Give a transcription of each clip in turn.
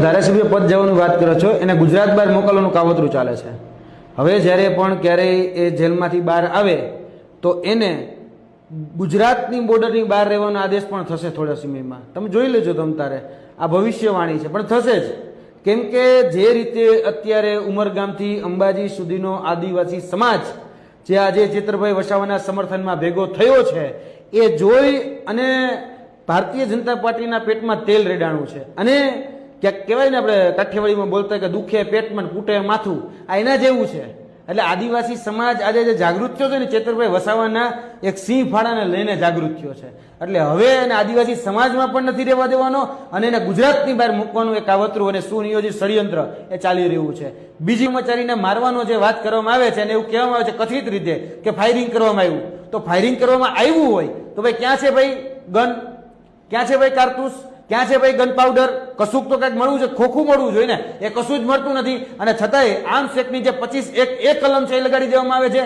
ધારાસભ્ય પદ જવાની વાત કરો છો, એને ગુજરાત બહાર મોકલવાનું કાવતરું ચાલે છે। હવે જ્યારે પણ ક્યારેય એ જેલમાંથી બહાર આવે તો એને ગુજરાતની બોર્ડરની બહાર રહેવાનો આદેશ પણ થશે થોડા સમયમાં। તમે જોઈ લેજો, તમ તારે આ ભવિષ્યવાણી છે, પણ થશે જ। કેમ કે જે રીતે અત્યારે ઉમરગામથી અંબાજી સુધીનો આદિવાસી સમાજ જે આજે ચેતરભાઈ વસાવાના સમર્થનમાં ભેગો થયો છે, એ જોઈ અને ભારતીય જનતા પાર્ટીના પેટમાં તેલ રેડાણું છે। અને ક્યાંક કહેવાય ને, આપણે કાઠિયાવાડીમાં બોલતા કે દુખે પેટમાં ફૂટે માથું, આ એના જેવું છે। એટલે આદિવાસી સમાજ આજે જે જાગૃત થયો છે ને, ચેતરભાઈ વસાવાના એક સિંહ ફાળાને લઈને જાગૃત થયો છે। એટલે હવે એને આદિવાસી સમાજમાં પણ નથી રહેવા દેવાનો અને એને ગુજરાતની બહાર મૂકવાનું એક કાવતરું અને સુનિયોજિત ષડયંત્ર એ ચાલી રહ્યું છે। બીજી કર્મચારીને મારવાનો જે વાત કરવામાં આવે છે અને એવું કહેવામાં આવે છે કથિત રીતે કે ફાયરિંગ કરવામાં આવ્યું, તો ફાયરિંગ કરવામાં આવ્યું હોય તો ભાઈ ક્યાં છે ભાઈ ગન, ક્યાં છે ભાઈ કારતૂસ, ક્યાં છે ભાઈ ગન પાવડર? કશુંક તો કંઈક મળવું છે, ખોખું મળવું જોઈએ ને, એ કશું જ મળતું નથી। અને છતાંય આર્મ્સ એક્ટની જે 25(1) કલમ છે એ લગાડી દેવામાં આવે છે।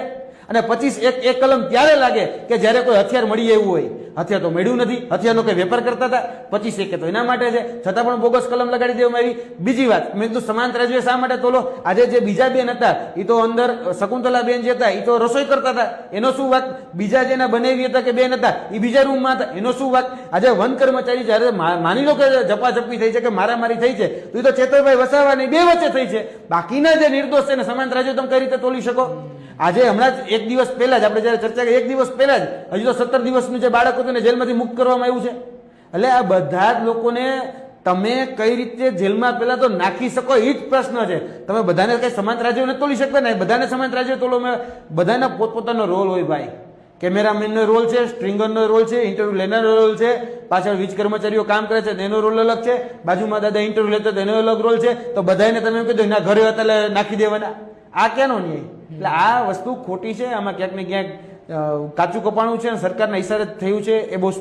અને 25(1) કલમ ત્યારે લાગે કે જ્યારે કોઈ હથિયાર મળી એવું હોય। હથિયાર તો મળ્યું નથી, હથિયારનો કોઈ વેપાર કરતા હતા, 25(1) તો એના માટે છે, છતાં પણ બોગસ કલમ લગાડી દેવામાં આવી। બીજી વાત, મેં કીધું સમાન રાજ્ય શા માટે તોલો? આજે જે બીજા બેન હતા એ તો અંદર શકુંતલા બેન જે હતા એ તો રસોઈ કરતા હતા, એનો શું વાત? બીજા જેના બનેવી હતા કે બેન હતા એ બીજા રૂમમાં હતા, એનો શું વાત? આજે વન કર્મચારી જયારે માની લો કે ઝપાઝપી થઈ છે કે મારામારી થઈ છે, તો એ તો ચેતરભાઈ વસાવાની બે વચ્ચે થઈ છે। બાકીના જે નિર્દોષ છે ને સમાન રાજ્યો તમે કઈ રીતે તોલી શકો? આજે હમણાં જ એક દિવસ પહેલા જ આપણે જયારે ચર્ચા કરી, એક દિવસ પહેલા જ હજુ તો 17 દિવસનું જે બાળક હતું ને જેલમાંથી મુક્ત કરવામાં આવ્યું છે। એટલે આ બધા જ લોકોને તમે કઈ રીતે જેલમાં પહેલા તો નાખી શકો એ જ પ્રશ્ન છે। તમે બધાને કઈ સમાન રાજ્યો નથી તોલી શકતા ને, બધાને સમાન રાજ્યો તોલો, બધાના પોતપોતાનો રોલ હોય ભાઈ। કેમેરામેનનો રોલ છે, સ્ટ્રિંગરનો રોલ છે, ઇન્ટરવ્યુ લેનારનો રોલ છે, પાછળ વીજ કર્મચારીઓ કામ કરે છે એનો રોલ અલગ છે, બાજુમાં દાદા ઇન્ટરવ્યુ લેતો એનો અલગ રોલ છે, તો બધાને તમે એમ કીધું એના ઘરે હતા એટલે નાખી દેવાના, આ ક્યાંનો ન્યાય? એટલે આ વસ્તુ ખોટી છે, આમાં ક્યાંક ને ક્યાંક કાચું કપાણું છે, સરકારના ઈશારે થયું છે, એ બહુ